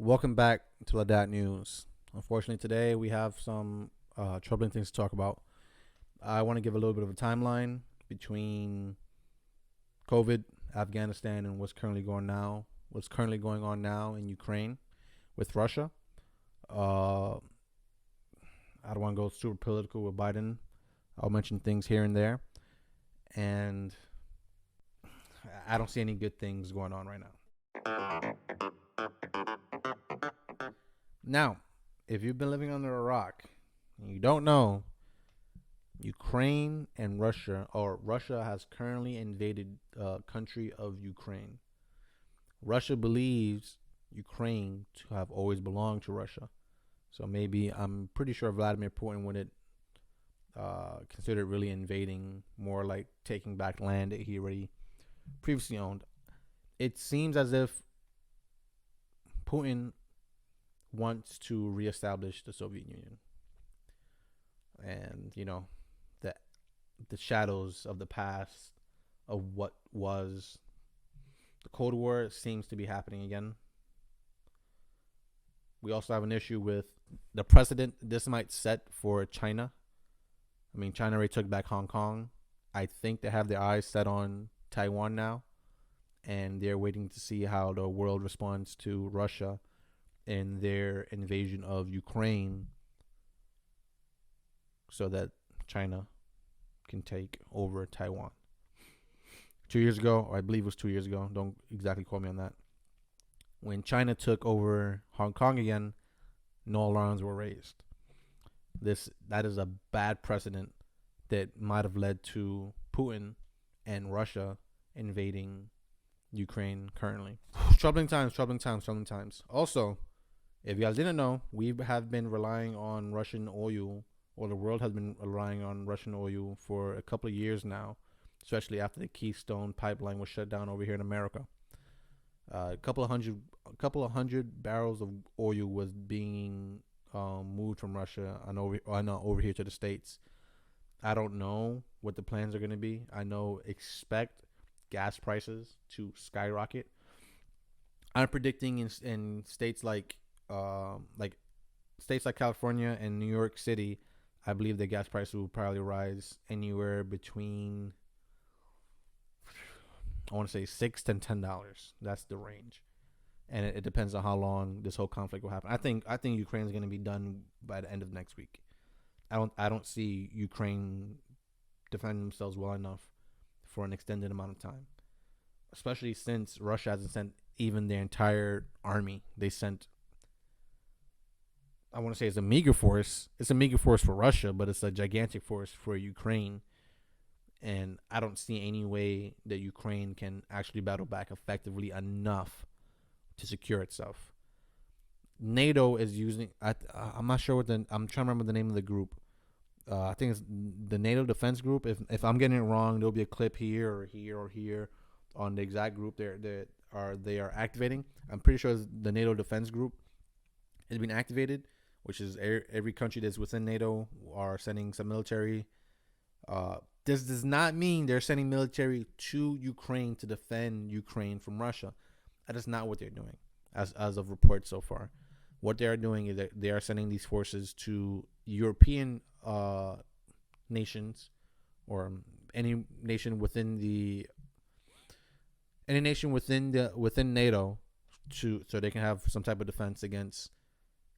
Welcome back to Lidat News. Unfortunately, today we have some troubling things to talk about. I want to give a little bit of a timeline between COVID, Afghanistan, and what's currently going on now in Ukraine with Russia. Uh, I don't want to go super political with Biden. I'll mention things here and there, and I don't see any good things going on right now. Now, if you've been living under a rock and you don't know, Ukraine and Russia, or Russia has currently invaded the country of Ukraine. Russia believes Ukraine to have always belonged to Russia. So maybe I'm pretty sure Vladimir Putin wouldn't consider really invading, more like taking back land that he already previously owned. It seems as if Putin wants to reestablish the Soviet Union. And, the shadows of the past of what was the Cold War seems to be happening again. We also have an issue with the precedent this might set for China. I mean, China already took back Hong Kong. I think they have their eyes set on Taiwan now, and they're waiting to see how the world responds to Russia in their invasion of Ukraine so that China can take over Taiwan. 2 years ago, or I believe it was 2 years ago, don't exactly quote me on that, when China took over Hong Kong again, no alarms were raised. That is a bad precedent that might have led to Putin and Russia invading Ukraine currently. Troubling times. Also, if you guys didn't know, we have been relying on Russian oil, or the world has been relying on Russian oil for a couple of years now, especially after the Keystone pipeline was shut down over here in America. A couple of hundred barrels of oil was being moved from Russia and over here to the States. I don't know what the plans are going to be. I know expect gas prices to skyrocket. I'm predicting in states like California and New York City, I believe the gas prices will probably rise anywhere between, I want to say $6 to $10. That's the range, and it depends on how long this whole conflict will happen. I think Ukraine is going to be done by the end of next week. I don't see Ukraine defending themselves well enough for an extended amount of time, especially since Russia hasn't sent even their entire army. They sent, I want to say it's a meager force. It's a meager force for Russia, but it's a gigantic force for Ukraine. And I don't see any way that Ukraine can actually battle back effectively enough to secure itself. NATO is using, I'm not sure I'm trying to remember the name of the group. I think it's the NATO Defense Group. If I'm getting it wrong, there'll be a clip here or here or here on the exact group they are activating. I'm pretty sure it's the NATO Defense Group has been activated, which is every country that's within NATO are sending some military. This does not mean they're sending military to Ukraine to defend Ukraine from Russia. That is not what they're doing, as of reports so far. What they are doing is that they are sending these forces to European nations, or any nation within NATO, so they can have some type of defense against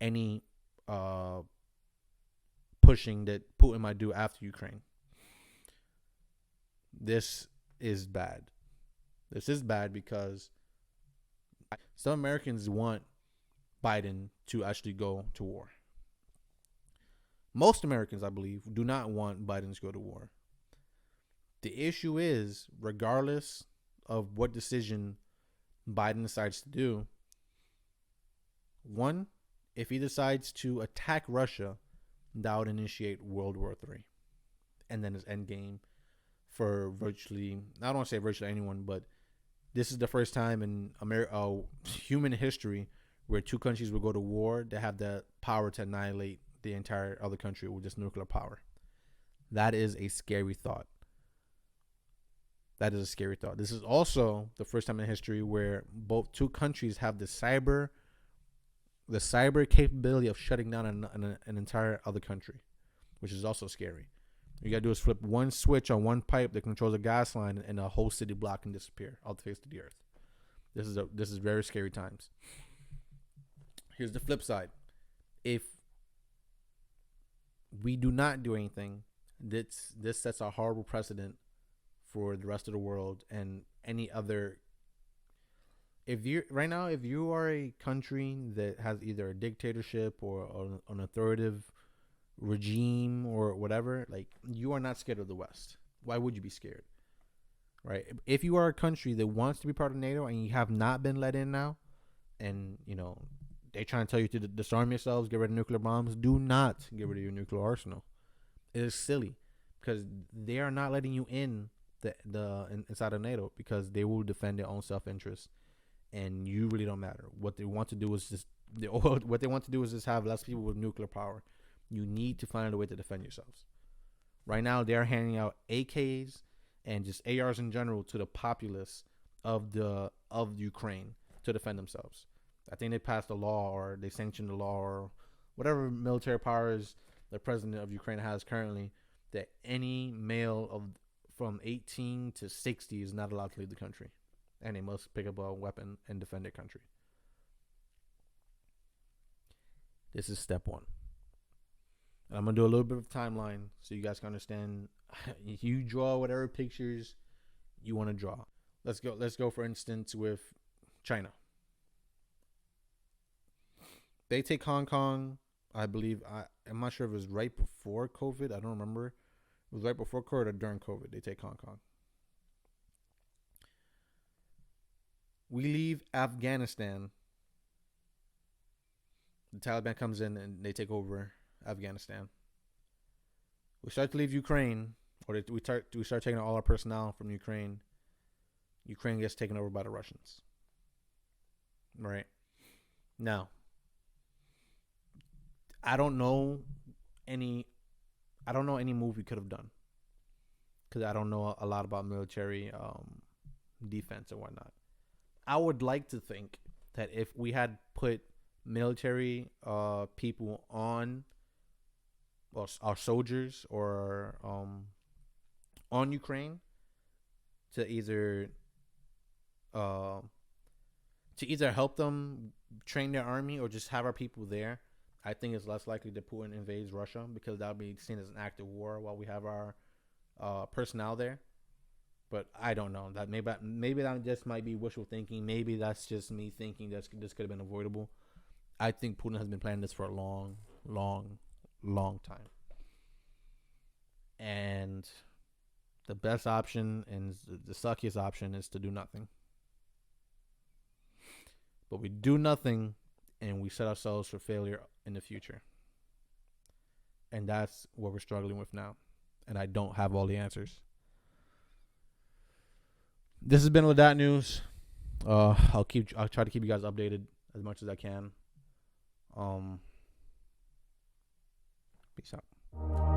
any pushing that Putin might do after Ukraine. This is bad. This is bad because some Americans want Biden to actually go to war. Most Americans, I believe, do not want Biden to go to war. The issue is, regardless of what decision Biden decides to do, one, if he decides to attack Russia, that would initiate World War III. And then his end game for virtually, I don't want to say virtually anyone, but this is the first time in human history where two countries will go to war that have the power to annihilate the entire other country with just nuclear power. That is a scary thought. This is also the first time in history where two countries have the cyber the cyber capability of shutting down an entire other country, which is also scary. You gotta do is flip one switch on one pipe that controls a gas line, and a whole city block can disappear off the face of the earth. This is very scary times. Here's the flip side: if we do not do anything, this sets a horrible precedent for the rest of the world and any other. If you are a country that has either a dictatorship or an authoritative regime or whatever, like, you are not scared of the West. Why would you be scared? Right? If you are a country that wants to be part of NATO and you have not been let in now, and they trying to tell you to disarm yourselves, get rid of nuclear bombs, do not get rid of your nuclear arsenal. It is silly because they are not letting you in inside of NATO because they will defend their own self-interest, and you really don't matter. What they want to do is just have less people with nuclear power. You need to find a way to defend yourselves. Right now, they are handing out AKs and just ARs in general to the populace of Ukraine to defend themselves. I think they passed a law, or they sanctioned a law, or whatever military powers the president of Ukraine has currently, that any male from 18 to 60 is not allowed to leave the country, and they must pick up a weapon and defend their country. This is step one. And I'm gonna do a little bit of timeline so you guys can understand. You draw whatever pictures you want to draw. Let's go for instance with China. They take Hong Kong, I believe. I'm not sure if it was right before COVID. I don't remember. It was right before COVID or during COVID. They take Hong Kong. We leave Afghanistan. The Taliban comes in and they take over Afghanistan. We start to leave Ukraine, or we start taking all our personnel from Ukraine. Ukraine gets taken over by the Russians. Right now, I don't know any move we could have done because I don't know a lot about military defense and whatnot. I would like to think that if we had put military people on, well, our soldiers or on Ukraine to either help them train their army or just have our people there, I think it's less likely that Putin invades Russia, because that would be seen as an act of war while we have our personnel there. But I don't know. That maybe that just might be wishful thinking. Maybe that's just me thinking this could have been avoidable. I think Putin has been planning this for a long, long, long time. And the best option and the suckiest option is to do nothing. But we do nothing and we set ourselves for failure in the future. And that's what we're struggling with now. And I don't have all the answers. This has been Lidat News. I'll try to keep you guys updated as much as I can. Peace out.